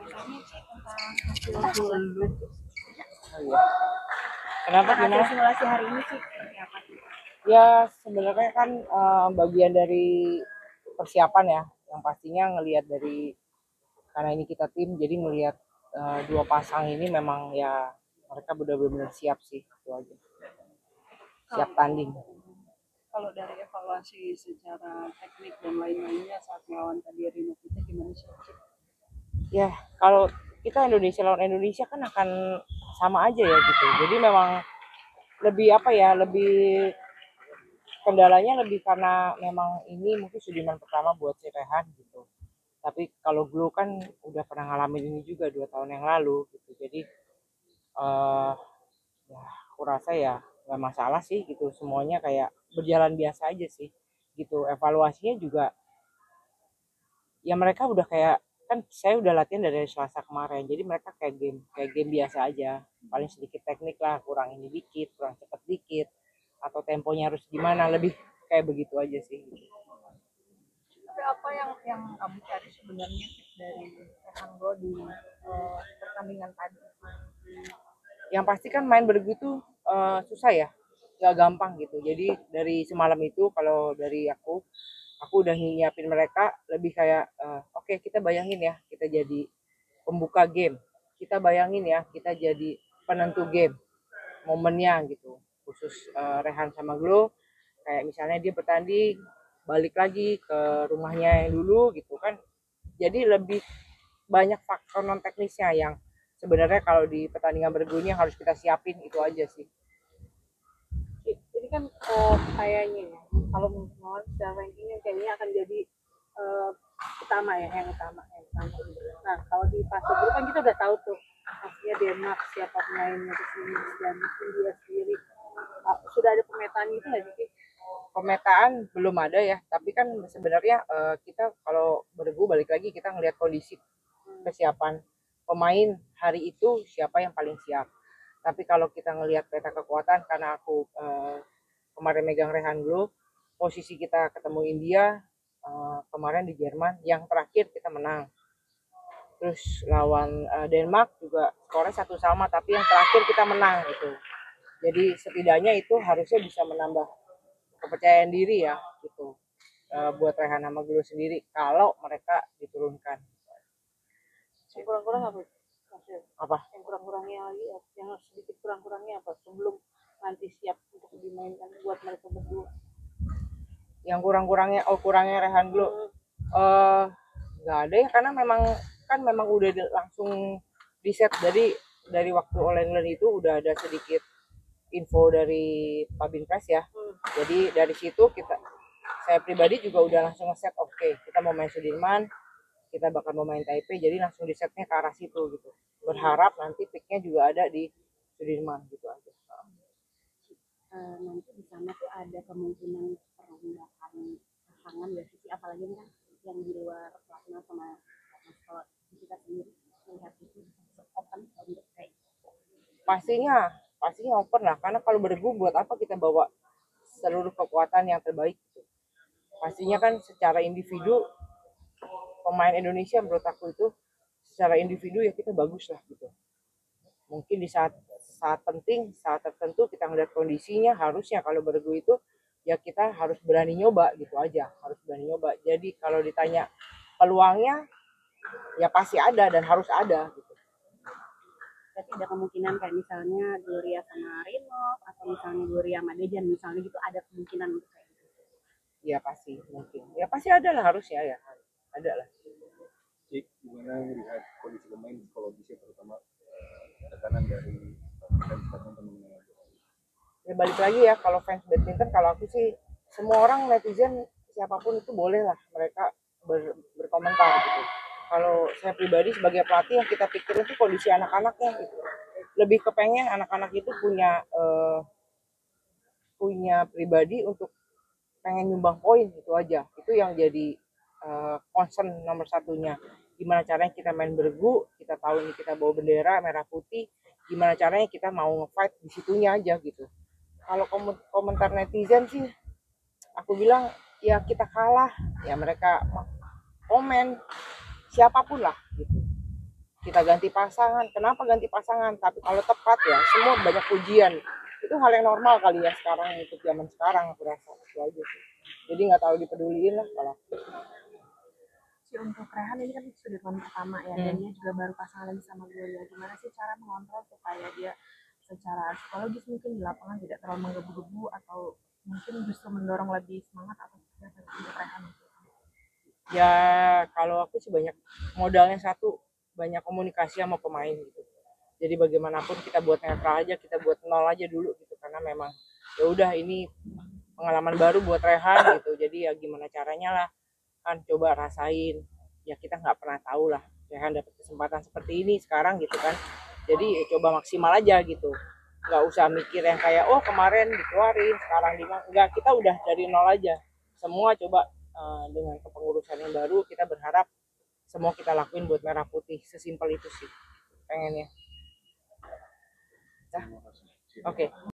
ditanya sih tentang hasil simulasi. Oh iya. Kenapa Hasil gimana? simulasi hari ini sih seperti apa? Ya sebenarnya kan bagian dari persiapan ya. Yang pastinya ngelihat dari karena ini kita tim, jadi ngelihat dua pasang ini memang ya mereka benar-benar siap sih itu aja. Siap tanding. Kalau dari evaluasi secara teknik dan lain-lainnya saat melawan tadi Rino kita gimana sih? Ya kalau kita Indonesia lawan Indonesia kan akan sama aja ya gitu. Jadi memang lebih apa ya, lebih kendalanya lebih karena memang ini mungkin Sudirman pertama buat si Rehan gitu. Tapi kalau Glow kan udah pernah ngalamin ini juga 2 tahun yang lalu gitu. Jadi ya aku rasa ya nggak masalah sih gitu. Semuanya kayak berjalan biasa aja sih gitu. Evaluasinya juga ya mereka udah kayak kan saya udah latihan dari Selasa kemarin. Jadi mereka kayak game biasa aja. Paling sedikit teknik lah, kurang ini dikit, kurang cepet dikit atau temponya harus gimana, lebih kayak begitu aja sih gitu. Tapi apa yang kamu cari sebenarnya dari Hanggo di pertandingan tadi? Yang pasti kan main bergu itu susah ya, nggak gampang gitu. Jadi dari semalam itu kalau dari aku udah nyiapin mereka lebih kayak oke, kita bayangin ya kita jadi pembuka game, kita bayangin ya kita jadi penentu game momennya gitu, khusus Rehan sama Glow kayak misalnya dia bertanding balik lagi ke rumahnya yang dulu gitu kan, jadi lebih banyak faktor non teknisnya yang sebenarnya kalau di pertandingan bergunya harus kita siapin, itu aja sih. Ini kan kayaknya ya, kalau menurut secara rankingnya kayaknya akan jadi uh, utama ya, yang utama. Nah, kalau di fase grup kan kita udah tahu tuh pastinya Denmark siapa pemainnya di sini dan India sendiri. Sudah ada pemetaan itu nggak sih? Pemetaan belum ada ya, tapi kan sebenarnya kita kalau bergu balik lagi kita ngelihat kondisi kesiapan pemain hari itu siapa yang paling siap. Tapi kalau kita ngelihat peta kekuatan, karena aku kemarin megang Rehan Glow, posisi kita ketemu India kemarin di Jerman, yang terakhir kita menang. Terus lawan Denmark juga skornya 1-1, tapi yang terakhir kita menang gitu. Jadi setidaknya itu harusnya bisa menambah kepercayaan diri ya gitu buat Rehan sama Glow sendiri kalau mereka diturunkan. Yang kurang-kurang apa? Apa? Yang kurang-kurangnya lagi, yang sedikit kurang-kurangnya apa sebelum nanti siap untuk dimainkan buat mereka berdua? Yang kurangnya Rehan Glow nggak ada ya, karena memang udah langsung di set dari waktu All England itu udah ada sedikit info dari Pak Binkes ya. Jadi dari situ saya pribadi juga udah langsung nge-set oke, kita mau main Sudirman, kita bakal mau main Taipei, jadi langsung di setnya ke arah situ gitu. Berharap nanti picknya juga ada di Sudirman gitu aja. Nanti di sana tuh ada kemungkinan perombakan pasangan ya sih, apalagi kan yang di luar pelatnas sama kalau kita sendiri melihat itu open untuk kayak pastinya open lah, karena kalau bergu buat apa kita bawa seluruh kekuatan yang terbaik gitu. Pastinya kan secara individu pemain Indonesia menurut aku itu secara individu ya kita bagus lah gitu. Mungkin di saat penting, saat tertentu kita ngeliat kondisinya, harusnya kalau bergu itu ya kita harus berani nyoba gitu aja, harus berani nyoba. Jadi kalau ditanya peluangnya ya pasti ada dan harus ada gitu. Berarti ada kemungkinan kayak misalnya Gloria sama Rino atau misalnya Gloria sama Dejan misalnya gitu, ada kemungkinan untuk kayak gitu. Ya pasti mungkin, ya pasti ada lah, harusnya ya ada lah. Gimana melihat kondisi pemain psikologisnya, terutama tekanan dari fans teman-teman? Ya balik lagi ya, kalau fans badminton, kalau aku sih semua orang netizen siapapun itu boleh lah mereka berkomentar gitu. Kalau saya pribadi sebagai pelatih, yang kita pikirin itu kondisi anak-anaknya gitu. Lebih kepengen anak-anak itu punya pribadi untuk pengen nyumbang poin, itu aja. Itu yang jadi concern nomor satunya. Gimana caranya kita main bergu, kita tahu ini kita bawa bendera merah putih, gimana caranya kita mau nge-fight di situnya aja gitu. Kalau komentar netizen sih aku bilang ya kita kalah, ya mereka komen siapapun lah gitu. kita ganti pasangan. Kenapa ganti pasangan? Tapi kalau tepat ya, semua banyak pujian. Itu hal yang normal kali ya sekarang, untuk zaman sekarang aku rasa itu aja sih. Jadi nggak terlalu dipeduliin lah kalau. Si untuk Rehan ini kan sudah tahun pertama ya, dan dia juga baru pasangan lagi sama Gloria. Gimana sih cara mengontrol supaya dia secara psikologis mungkin di lapangan tidak terlalu menggebu-gebu, atau mungkin justru mendorong lebih semangat, atau seperti apa untuk Rehan? Ya kalau aku sih modalnya satu, banyak komunikasi sama pemain gitu. Jadi bagaimanapun kita buat netral aja, kita buat nol aja dulu gitu, karena memang ya udah ini pengalaman baru buat Rehan gitu. Jadi ya gimana caranya lah, kan coba rasain. Ya kita nggak pernah tahu lah Rehan dapat kesempatan seperti ini sekarang gitu kan. Jadi ya coba maksimal aja gitu. Nggak usah mikir yang kayak oh kemarin dikeluarin, sekarang enggak, kita udah dari nol aja. Semua coba dengan kepengurusan yang baru, kita berharap semua kita lakuin buat merah putih. Sesimpel itu sih pengennya. Oke.